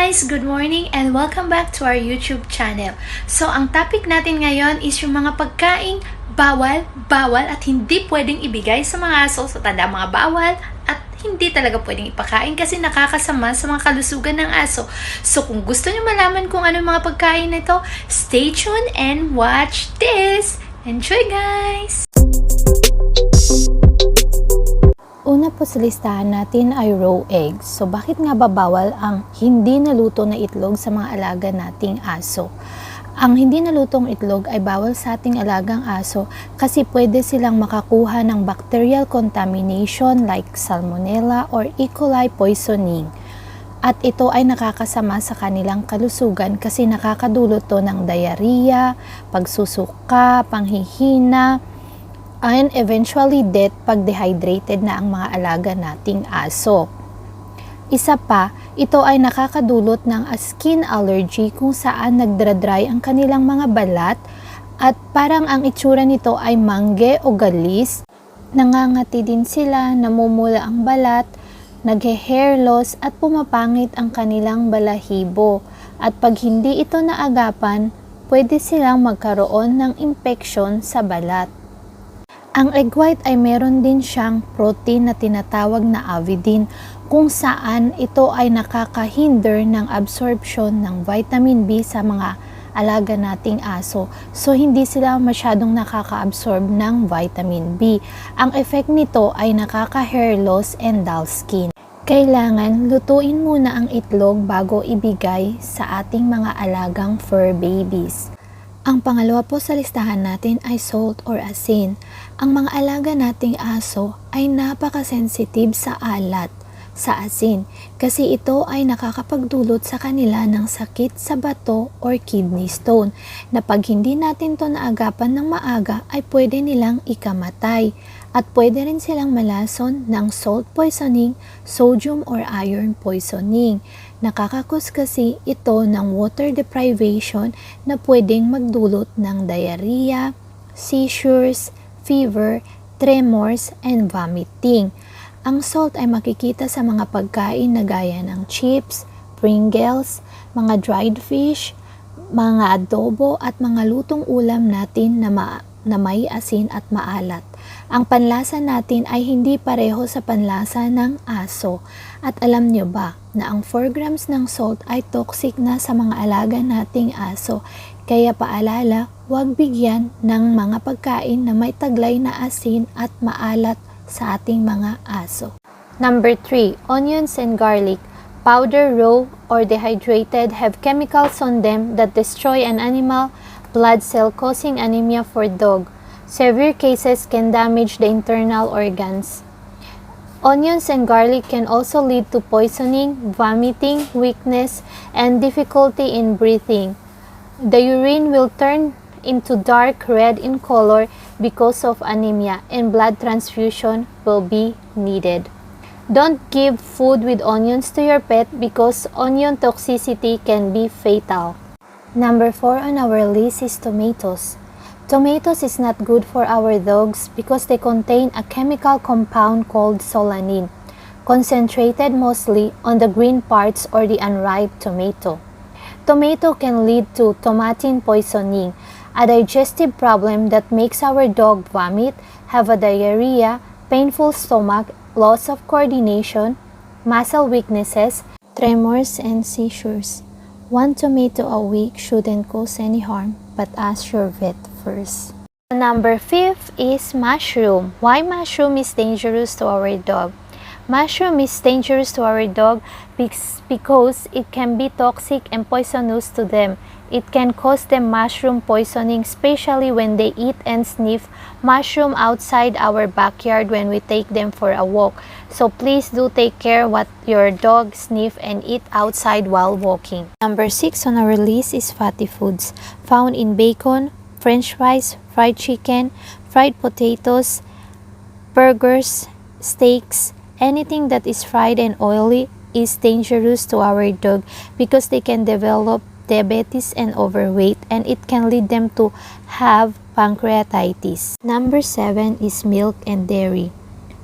guys! Good morning and welcome back to our YouTube channel. So, ang topic natin ngayon is yung mga pagkaing bawal at hindi pwedeng ibigay sa mga aso. So, tanda mga bawal at hindi talaga pwedeng ipakain kasi nakakasama sa mga kalusugan ng aso. So, kung gusto nyo malaman kung ano mga pagkain na ito, stay tuned and watch this! Enjoy guys! Una po sa listahan natin ay raw eggs. So bakit nga ba bawal ang hindi naluto na itlog sa mga alaga nating aso? Ang hindi nalutong itlog ay bawal sa ating alagang aso kasi pwede silang makakuha ng bacterial contamination like salmonella or E. coli poisoning. At ito ay nakakasama sa kanilang kalusugan kasi nakakadulot to ng diarrhea, pagsusuka, panghihina, and eventually death pag dehydrated na ang mga alaga nating aso. Isa pa, ito ay nakakadulot ng skin allergy kung saan nagdra-dry ang kanilang mga balat at parang ang itsura nito ay mangge o galis. Nangangati din sila, namumula ang balat, naghe-hair loss at pumapangit ang kanilang balahibo. At pag hindi ito naagapan, pwede silang magkaroon ng infection sa balat. Ang egg white ay meron din siyang protein na tinatawag na avidin kung saan ito ay nakakahinder ng absorption ng vitamin B sa mga alaga nating aso. So hindi sila masyadong nakaka-absorb ng vitamin B. Ang effect nito ay nakaka-hair loss and dull skin. Kailangan lutuin muna ang itlog bago ibigay sa ating mga alagang fur babies. Ang pangalawa po sa listahan natin ay salt or asin. Ang mga alaga nating aso ay napaka-sensitive sa alat, sa asin, kasi ito ay nakakapagdulot sa kanila ng sakit sa bato or kidney stone na pag hindi natin to naagapan ng maaga ay pwede nilang ikamatay at pwede rin silang malason ng salt poisoning, sodium or iron poisoning. Nakakakos kasi ito ng water deprivation na pwedeng magdulot ng diarrhea, seizures, fever, tremors, and vomiting. Ang salt ay makikita sa mga pagkain na gaya ng chips, Pringles, mga dried fish, mga adobo at mga lutong ulam natin na may asin at maalat. Ang panlasa natin ay hindi pareho sa panlasa ng aso. At alam nyo ba na ang 4 grams ng salt ay toxic na sa mga alaga nating aso? Kaya paalala, huwag bigyan ng mga pagkain na may taglay na asin at maalat sa ating mga aso. Number 3, onions and garlic. Powder, raw, or dehydrated have chemicals on them that destroy an animal blood cell causing anemia for dog. Severe cases can damage the internal organs. Onions and garlic can also lead to poisoning, vomiting, weakness, and difficulty in breathing. The urine will turn into dark red in color because of anemia, and blood transfusion will be needed. Don't give food with onions to your pet because onion toxicity can be fatal. Number 4 on our list is tomatoes. Tomatoes is not good for our dogs because they contain a chemical compound called solanine, concentrated mostly on the green parts or the unripe tomato. Tomato can lead to tomatin poisoning, a digestive problem that makes our dog vomit, have a diarrhea, painful stomach, loss of coordination, muscle weaknesses, tremors, and seizures. 1 tomato a week shouldn't cause any harm, but ask your vet first. Number 5 is mushroom. Why mushroom is dangerous to our dog? Mushroom is dangerous to our dog because it can be toxic and poisonous to them. It can cause them mushroom poisoning, especially when they eat and sniff mushroom outside our backyard when we take them for a walk. So please do take care what your dog sniff and eat outside while walking. Number 6 on our list is fatty foods, found in bacon, French fries, fried chicken, fried potatoes, burgers, steaks. Anything that is fried and oily is dangerous to our dog because they can develop diabetes and overweight, and it can lead them to have pancreatitis. Number 7 is milk and dairy.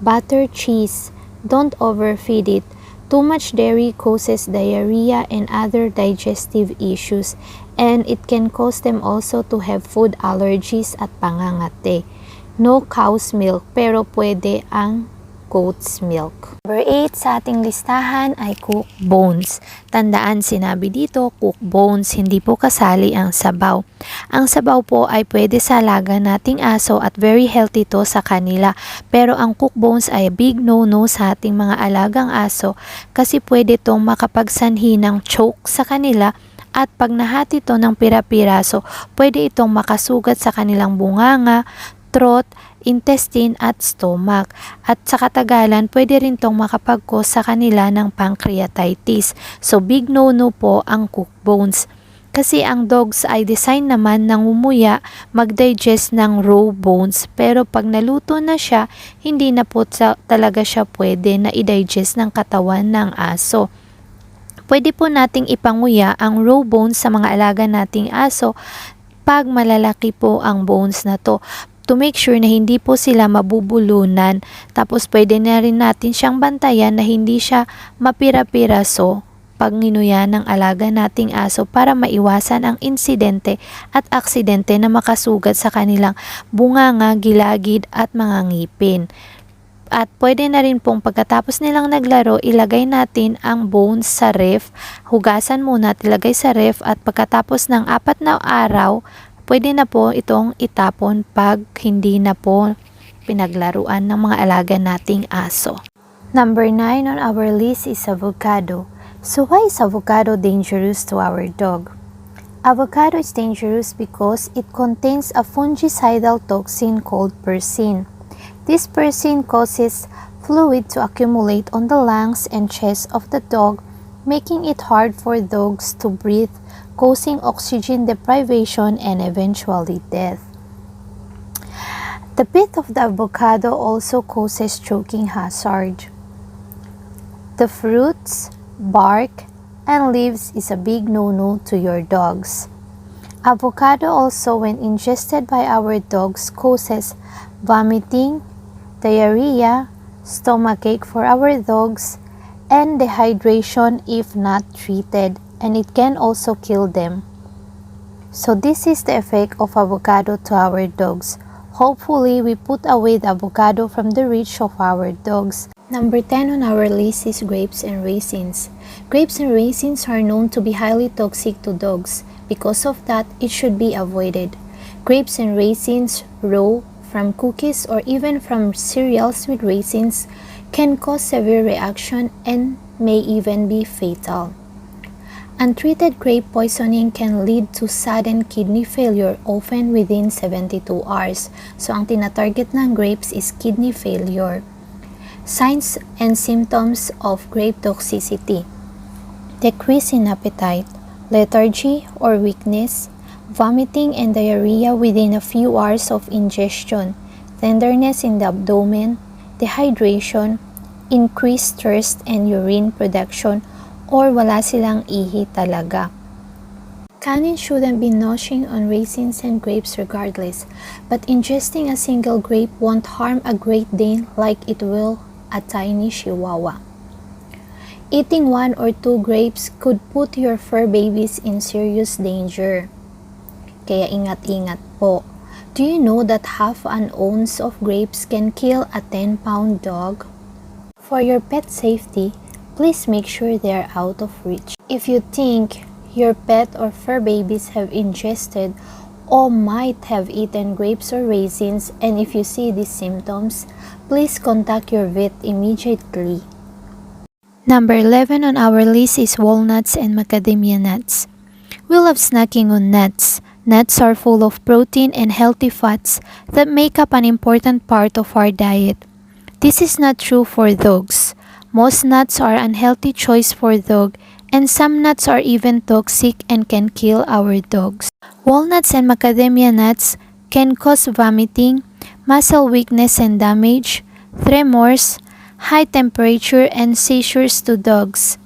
Butter, cheese. Don't overfeed it. Too much dairy causes diarrhea and other digestive issues, and it can cause them also to have food allergies at pangangate. No cow's milk, pero pwede ang goat's milk. Number 8 sa ating listahan ay cooked bones. Tandaan, sinabi dito, cooked bones, hindi po kasali ang sabaw. Ang sabaw po ay pwede sa alaga nating aso at very healthy to sa kanila. Pero ang cooked bones ay big no-no sa ating mga alagang aso kasi pwede tong makapagsanhi ng choke sa kanila. At pag nahati to ng pira-piraso, pwede itong makasugat sa kanilang bunganga, throat, intestine at stomach. At sa katagalan, pwede rin tong makapag-cause sa kanila ng pancreatitis. So big no-no po ang cooked bones. Kasi ang dogs ay design naman ng umuya mag-digest ng raw bones. Pero pag naluto na siya, hindi na po talaga siya pwede na i-digest ng katawan ng aso. Pwede po nating ipanguya ang raw bones sa mga alaga nating aso pag malalaki po ang bones na to, to make sure na hindi po sila mabubulunan. Tapos pwede na rin natin siyang bantayan na hindi siya mapira-piraso pag ninuya ng alaga nating aso para maiwasan ang insidente at aksidente na makasugat sa kanilang bunganga, gilagid at mga ngipin. At pwede na rin pong pagkatapos nilang naglaro, ilagay natin ang bones sa ref. Hugasan muna at ilagay sa ref at pagkatapos ng 4 na araw, pwede na po itong itapon pag hindi na po pinaglaruan ng mga alaga nating aso. Number 9 on our list is avocado. So why is avocado dangerous to our dog? Avocado is dangerous because it contains a fungicidal toxin called persin. This persin causes fluid to accumulate on the lungs and chest of the dog, making it hard for dogs to breathe, causing oxygen deprivation and eventually death. The pith of the avocado also causes choking hazard. The fruits, bark, and leaves is a big no-no to your dogs. Avocado also, when ingested by our dogs, causes vomiting, diarrhea, stomachache for our dogs, and dehydration if not treated, and it can also kill them. So this is the effect of avocado to our dogs. Hopefully, we put away the avocado from the reach of our dogs. Number 10 on our list is grapes and raisins. Grapes and raisins are known to be highly toxic to dogs. Because of that, it should be avoided. Grapes and raisins, raw, from cookies, or even from cereals with raisins, can cause severe reaction and may even be fatal. Untreated grape poisoning can lead to sudden kidney failure, often within 72 hours. So, ang tinatarget ng grapes is kidney failure. Signs and symptoms of grape toxicity: decrease in appetite, lethargy or weakness, vomiting and diarrhea within a few hours of ingestion, tenderness in the abdomen, dehydration, increased thirst and urine production, or wala silang ihi talaga. Candies shouldn't be gnashing on raisins and grapes regardless, but ingesting a single grape won't harm a Great Dane like it will a tiny Chihuahua. Eating 1 or 2 grapes could put your fur babies in serious danger. Kaya ingat-ingat po. Do you know that half an ounce of grapes can kill a 10-pound dog? For your pet safety, please make sure they are out of reach. If you think your pet or fur babies have ingested or might have eaten grapes or raisins, and if you see these symptoms, please contact your vet immediately. Number 11 on our list is walnuts and macadamia nuts. We love snacking on nuts. Nuts are full of protein and healthy fats that make up an important part of our diet. This is not true for dogs. Most nuts are unhealthy choice for dog, and some nuts are even toxic and can kill our dogs. Walnuts and macadamia nuts can cause vomiting, muscle weakness and damage, tremors, high temperature, and seizures to dogs.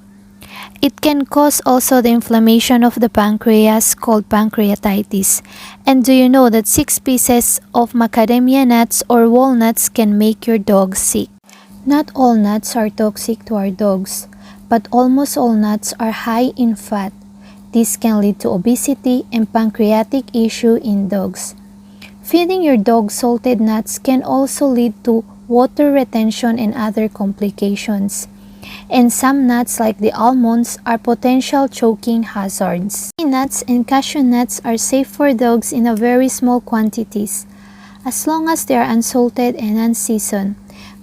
It can cause also the inflammation of the pancreas called pancreatitis. And do you know that 6 pieces of macadamia nuts or walnuts can make your dog sick? Not all nuts are toxic to our dogs. but almost all nuts are high in fat. This can lead to obesity and pancreatic issue in dogs. Feeding your dog salted nuts can also lead to water retention and other complications. And some nuts like the almonds are potential choking hazards. Peanuts and cashew nuts are safe for dogs in a very small quantities, as long as they are unsalted and unseasoned.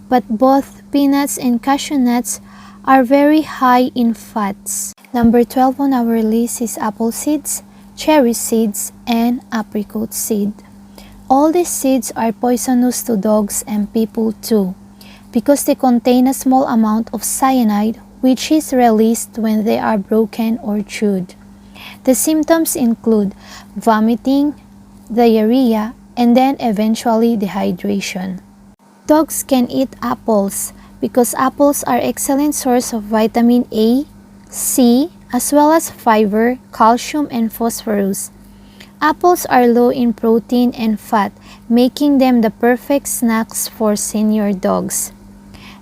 But both peanuts and cashew nuts are very high in fats. Number 12 on our list is apple seeds, cherry seeds, and apricot seed. All these seeds are poisonous to dogs and people too, because they contain a small amount of cyanide which is released when they are broken or chewed. The symptoms include vomiting, diarrhea, and then eventually dehydration. Dogs can eat apples because apples are excellent source of vitamin A, C, as well as fiber, calcium, and phosphorus. Apples are low in protein and fat, making them the perfect snacks for senior dogs.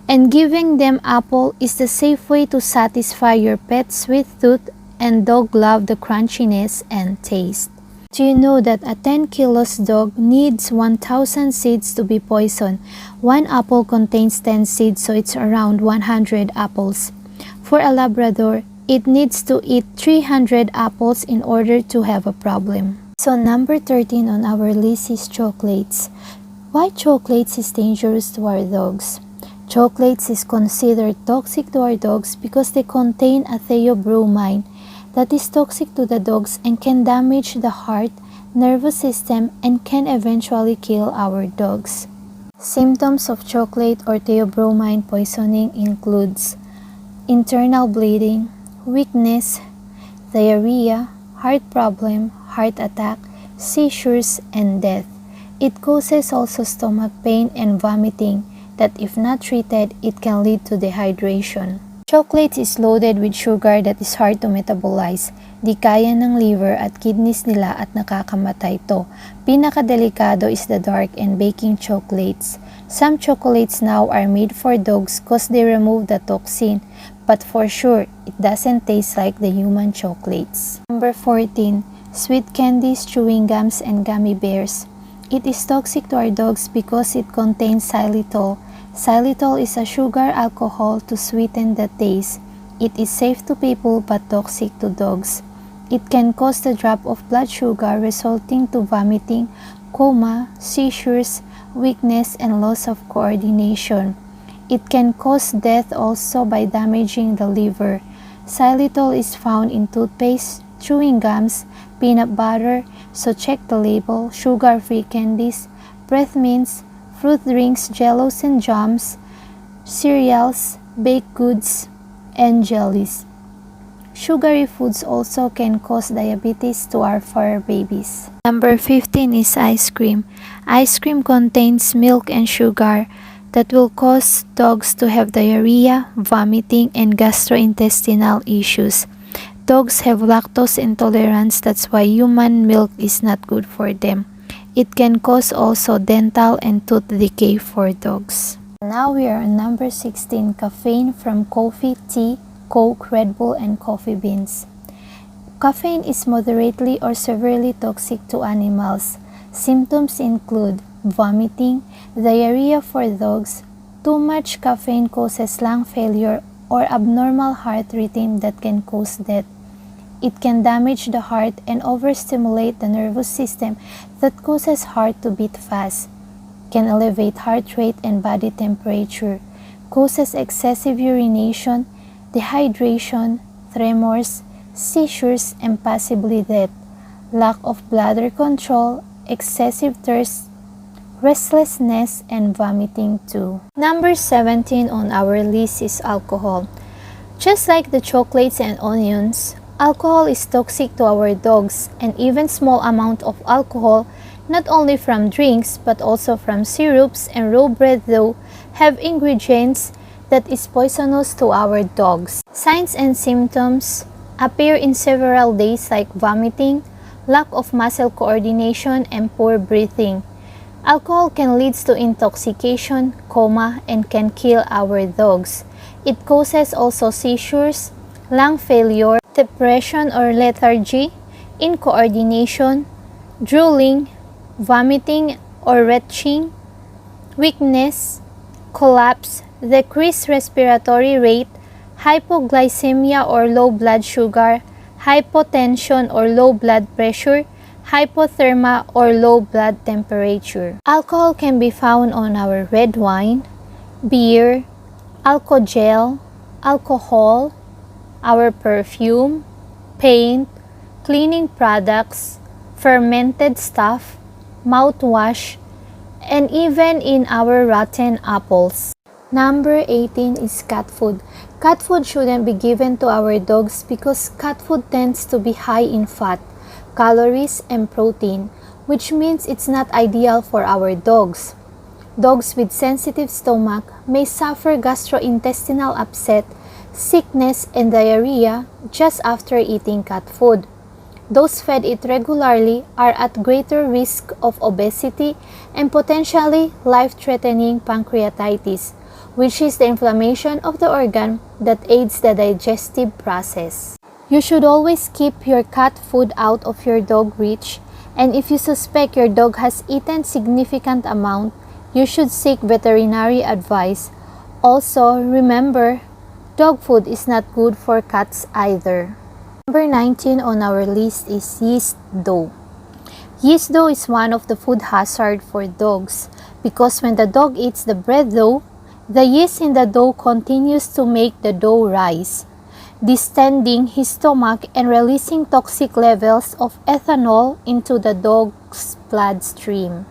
And giving them apple is the safe way to satisfy your pet's sweet tooth, and dog love the crunchiness and taste. Do you know that a 10 kilos dog needs 1,000 seeds to be poisoned? One apple contains 10 seeds, so it's around 100 apples. For a Labrador, it needs to eat 300 apples in order to have a problem. So number 13 on our list is chocolates. Why chocolates is dangerous to our dogs? Chocolates is considered toxic to our dogs because they contain a theobromine that is toxic to the dogs and can damage the heart, nervous system, and can eventually kill our dogs. Symptoms of chocolate or theobromine poisoning includes internal bleeding, weakness, diarrhea, heart problem, heart attack, seizures, and death. It causes also stomach pain and vomiting that if not treated, it can lead to dehydration. Chocolate is loaded with sugar that is hard to metabolize. Di kaya ng liver at kidneys nila at nakakamatay to. Pinakadelikado is the dark and baking chocolates. Some chocolates now are made for dogs cause they remove the toxin, but for sure, it doesn't taste like the human chocolates. Number 14. Sweet candies, chewing gums, and gummy bears. It is toxic to our dogs because it contains xylitol. Xylitol is a sugar alcohol to sweeten the taste. It is safe to people but toxic to dogs. It can cause the drop of blood sugar resulting to vomiting, coma, seizures, weakness, and loss of coordination. It can cause death also by damaging the liver. Xylitol is found in toothpaste, chewing gums, peanut butter, so check the label, sugar-free candies, breath mints, fruit drinks, jellos and jams, cereals, baked goods, and jellies. Sugary foods also can cause diabetes to our fur babies. Number 15 is ice cream. Ice cream contains milk and sugar that will cause dogs to have diarrhea, vomiting, and gastrointestinal issues. Dogs have lactose intolerance, that's why human milk is not good for them. It can cause also dental and tooth decay for dogs. Now we are on number 16, caffeine from coffee, tea, Coke, Red Bull, and coffee beans. Caffeine is moderately or severely toxic to animals. Symptoms include vomiting, diarrhea for dogs. Too much caffeine causes lung failure or abnormal heart rhythm that can cause death. It can damage the heart and overstimulate the nervous system that causes heart to beat fast, can elevate heart rate and body temperature, causes excessive urination, dehydration, tremors, seizures, and possibly death, lack of bladder control, excessive thirst, restlessness, and vomiting too. Number 17 on our list is alcohol. Just like the chocolates and onions, alcohol is toxic to our dogs, and even small amount of alcohol, not only from drinks but also from syrups and raw bread dough, have ingredients that is poisonous to our dogs. Signs and symptoms appear in several days like vomiting, lack of muscle coordination, and poor breathing. Alcohol can lead to intoxication, coma, and can kill our dogs. It causes also seizures, lung failure, depression or lethargy, incoordination, drooling, vomiting or retching, weakness, collapse, decreased respiratory rate, hypoglycemia or low blood sugar, hypotension or low blood pressure, hypothermia or low blood temperature. Alcohol can be found on our red wine, beer, alcohol, our perfume, paint, cleaning products, fermented stuff, mouthwash, and even in our rotten apples. Number 18 is cat food. Cat food shouldn't be given to our dogs because cat food tends to be high in fat, calories, and protein, which means it's not ideal for our dogs. Dogs with sensitive stomach may suffer gastrointestinal upset, sickness, and diarrhea just after eating cat food. Those fed it regularly are at greater risk of obesity and potentially life-threatening pancreatitis, which is the inflammation of the organ that aids the digestive process. You should always keep your cat food out of your dog reach, and if you suspect your dog has eaten significant amount, you should seek veterinary advice. Also, remember, dog food is not good for cats either. Number 19 on our list is yeast dough. Yeast dough is one of the food hazard for dogs because when the dog eats the bread dough, the yeast in the dough continues to make the dough rise, distending his stomach and releasing toxic levels of ethanol into the dog's bloodstream.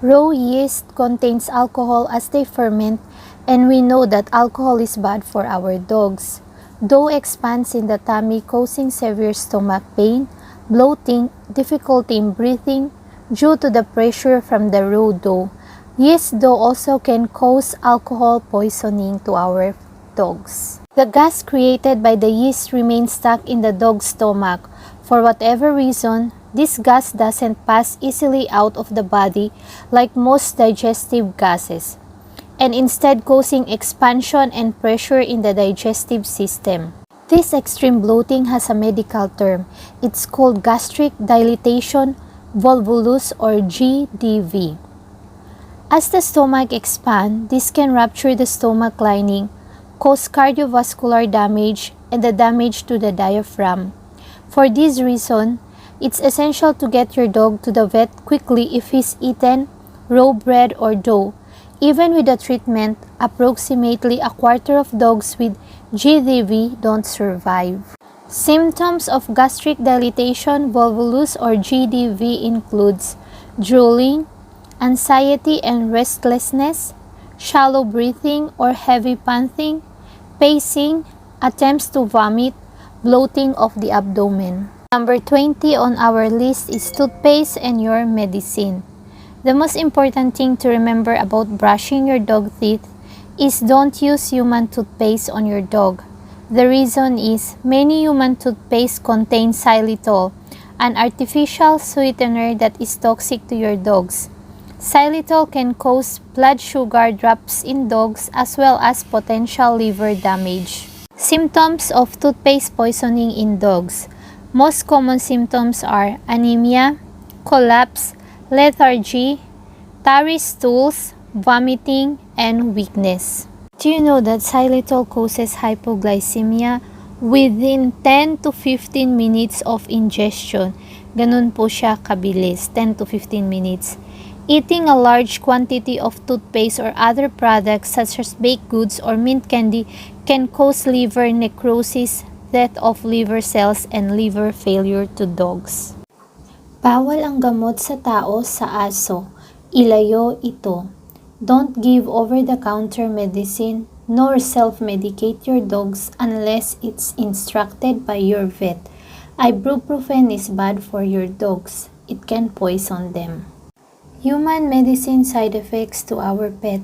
Raw yeast contains alcohol as they ferment, and we know that alcohol is bad for our dogs. Dough expands in the tummy, causing severe stomach pain, bloating, difficulty in breathing due to the pressure from the raw dough. Yeast dough also can cause alcohol poisoning to our dogs. The gas created by the yeast remains stuck in the dog's stomach. For whatever reason, this gas doesn't pass easily out of the body like most digestive gases, and instead causing expansion and pressure in the digestive system. This extreme bloating has a medical term. It's called gastric dilatation volvulus or GDV. As the stomach expands, this can rupture the stomach lining, cause cardiovascular damage, and the damage to the diaphragm. For this reason, it's essential to get your dog to the vet quickly if he's eaten raw bread or dough. Even with the treatment, approximately a quarter of dogs with GDV don't survive. Symptoms of gastric dilatation volvulus or GDV includes drooling, anxiety and restlessness, shallow breathing or heavy panting, pacing, attempts to vomit, bloating of the abdomen. Number 20 on our list is toothpaste and your medicine. The most important thing to remember about brushing your dog teeth is don't use human toothpaste on your dog. The reason is many human toothpaste contain xylitol, an artificial sweetener that is toxic to your dogs. Xylitol can cause blood sugar drops in dogs as well as potential liver damage. Symptoms of toothpaste poisoning in dogs. Most common symptoms are anemia, collapse, lethargy, tarry stools, vomiting, and weakness. Do you know that xylitol causes hypoglycemia within 10 to 15 minutes of ingestion? Ganun po siya kabilis, 10 to 15 minutes. Eating a large quantity of toothpaste or other products such as baked goods or mint candy can cause liver necrosis, death of liver cells, and liver failure to dogs. Bawal ang gamot sa tao sa aso. Ilayo ito. Don't give over-the-counter medicine nor self-medicate your dogs unless it's instructed by your vet. Ibuprofen is bad for your dogs. It can poison them. Human medicine side effects to our pet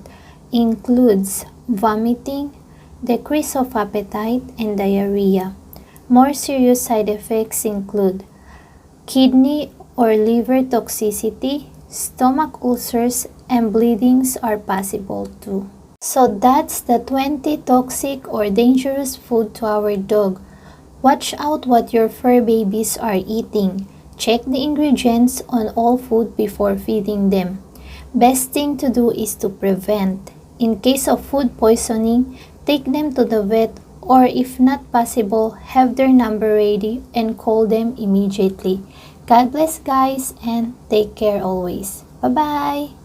includes vomiting, decrease of appetite, and diarrhea. More serious side effects include kidney or liver toxicity, stomach ulcers, and bleedings are possible too. So that's the 20 toxic or dangerous food to our dog. Watch out what your fur babies are eating. Check the ingredients on all food before feeding them. Best thing to do is to prevent. In case of food poisoning, take them to the vet, or if not possible, have their number ready and call them immediately. God bless guys, and take care always. Bye-bye!